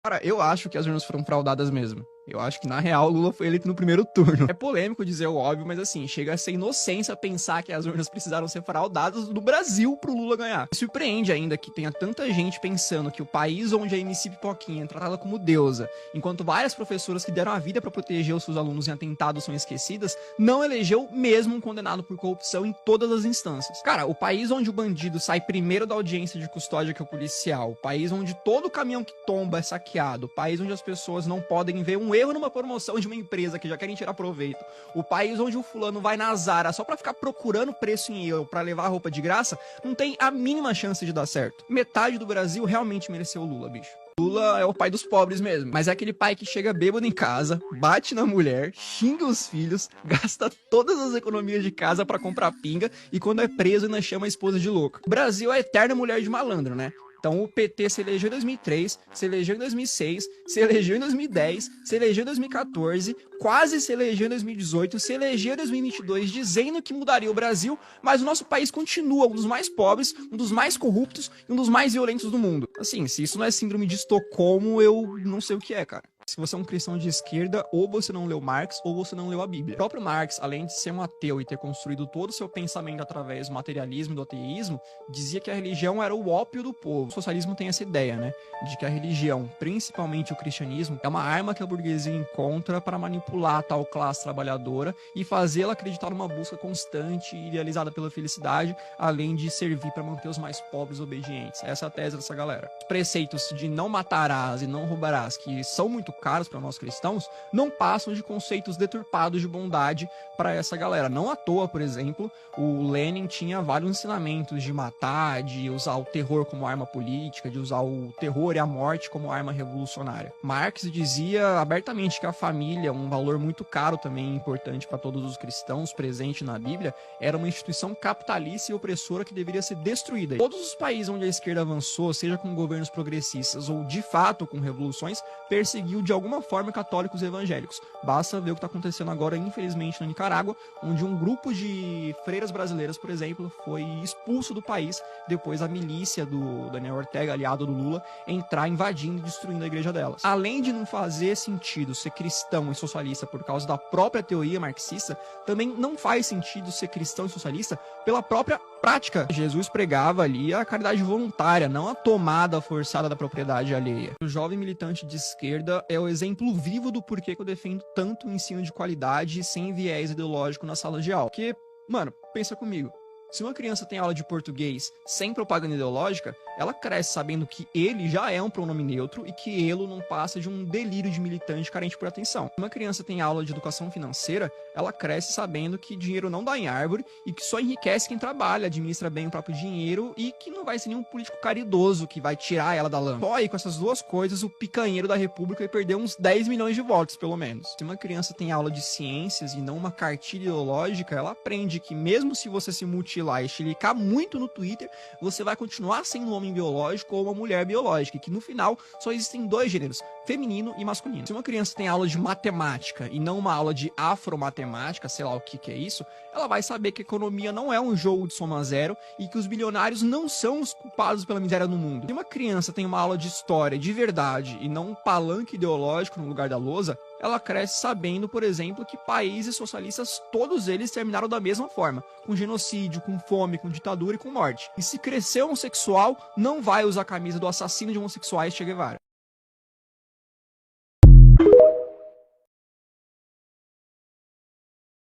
Cara, eu acho que as urnas foram fraudadas mesmo. Eu acho que, na real, o Lula foi eleito no primeiro turno. É polêmico dizer o óbvio, mas assim, chega a ser inocência pensar que as urnas precisaram ser fraudadas no Brasil pro Lula ganhar. Me surpreende ainda que tenha tanta gente pensando que o país onde a MC Pipoquinha é tratada como deusa, enquanto várias professoras que deram a vida pra proteger os seus alunos em atentados são esquecidas, não elegeu mesmo um condenado por corrupção em todas as instâncias. Cara, o país onde o bandido sai primeiro da audiência de custódia que o policial, o país onde todo caminhão que tomba é saqueado, o país onde as pessoas não podem ver um erro numa promoção de uma empresa que já querem tirar proveito, o país onde o fulano vai na Zara só pra ficar procurando preço em euro pra levar roupa de graça, não tem a mínima chance de dar certo. Metade do Brasil realmente mereceu o Lula, bicho. Lula é o pai dos pobres mesmo, mas é aquele pai que chega bêbado em casa, bate na mulher, xinga os filhos, gasta todas as economias de casa pra comprar pinga e quando é preso ainda chama a esposa de louca. O Brasil é a eterna mulher de malandro, né? Então o PT se elegeu em 2003, se elegeu em 2006, se elegeu em 2010, se elegeu em 2014, quase se elegeu em 2018, se elegeu em 2022 dizendo que mudaria o Brasil, mas o nosso país continua um dos mais pobres, um dos mais corruptos e um dos mais violentos do mundo. Assim, se isso não é síndrome de Estocolmo, eu não sei o que é, cara. Se você é um cristão de esquerda, ou você não leu Marx, ou você não leu a Bíblia. O próprio Marx, além de ser um ateu e ter construído todo o seu pensamento através do materialismo e do ateísmo, dizia que a religião era o ópio do povo. O socialismo tem essa ideia, né? De que a religião, principalmente o cristianismo, é uma arma que a burguesia encontra para manipular a tal classe trabalhadora e fazê-la acreditar numa busca constante e idealizada pela felicidade, além de servir para manter os mais pobres obedientes. Essa é a tese dessa galera. Os preceitos de não matarás e não roubarás, que são muito caros para nós cristãos, não passam de conceitos deturpados de bondade para essa galera. Não à toa, por exemplo, o Lenin tinha vários ensinamentos de matar, de usar o terror como arma política, de usar o terror e a morte como arma revolucionária. Marx dizia abertamente que a família, um valor muito caro também importante para todos os cristãos, presente na Bíblia, era uma instituição capitalista e opressora que deveria ser destruída. Todos os países onde a esquerda avançou, seja com governos progressistas ou de fato com revoluções, perseguiu de alguma forma católicos e evangélicos. Basta ver o que está acontecendo agora, infelizmente, na Nicarágua, onde um grupo de freiras brasileiras, por exemplo, foi expulso do país depois da milícia do Daniel Ortega, aliado do Lula, entrar invadindo e destruindo a igreja delas. Além de não fazer sentido ser cristão e socialista por causa da própria teoria marxista, também não faz sentido ser cristão e socialista pela própria prática. Jesus pregava ali a caridade voluntária, não a tomada forçada da propriedade alheia. O jovem militante de esquerda é o exemplo vivo do porquê que eu defendo tanto o ensino de qualidade sem viés ideológico na sala de aula. Porque, mano, pensa comigo. Se uma criança tem aula de português sem propaganda ideológica, ela cresce sabendo que ele já é um pronome neutro e que ele não passa de um delírio de militante carente por atenção. Se uma criança tem aula de educação financeira, ela cresce sabendo que dinheiro não dá em árvore e que só enriquece quem trabalha, administra bem o próprio dinheiro e que não vai ser nenhum político caridoso que vai tirar ela da lama. Só aí, com essas duas coisas, o picanheiro da república vai perder uns 10 milhões de votos, pelo menos. Se uma criança tem aula de ciências e não uma cartilha ideológica, ela aprende que mesmo se você se mutilar e chilicar muito no Twitter, você vai continuar sendo um homem biológico ou uma mulher biológica, e que no final só existem dois gêneros, feminino e masculino. Se uma criança tem aula de matemática e não uma aula de afromatemática, sei lá o que é isso, ela vai saber que a economia não é um jogo de soma zero e que os bilionários não são os culpados pela miséria no mundo. Se uma criança tem uma aula de história de verdade e não um palanque ideológico no lugar da lousa, ela cresce sabendo, por exemplo, que países socialistas, todos eles terminaram da mesma forma, com genocídio, com fome, com ditadura e com morte. E se crescer homossexual, não vai usar a camisa do assassino de homossexuais Che Guevara.